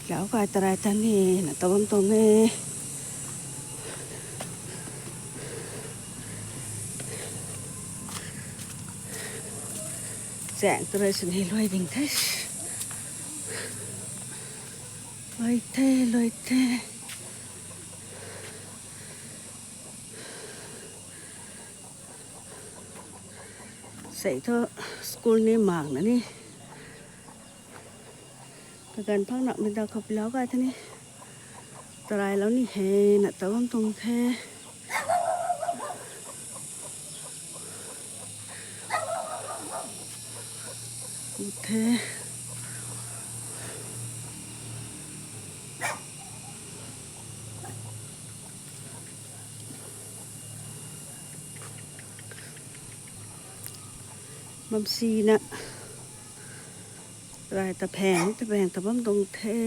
lão coi trai ta nè là tao bấm tao nè dạng trai sinh hi loay đình thế loay thếใส่เธอสกูลนี่หมากนะนี่การพักหนักเป็นตาขับแล้วกันท่านี่ตรายแล้วนี่เฮน่ะแต่ว่าตรงแท้โอเคมัมซีนะตรายตะแพงแต่ว่าตรงแท้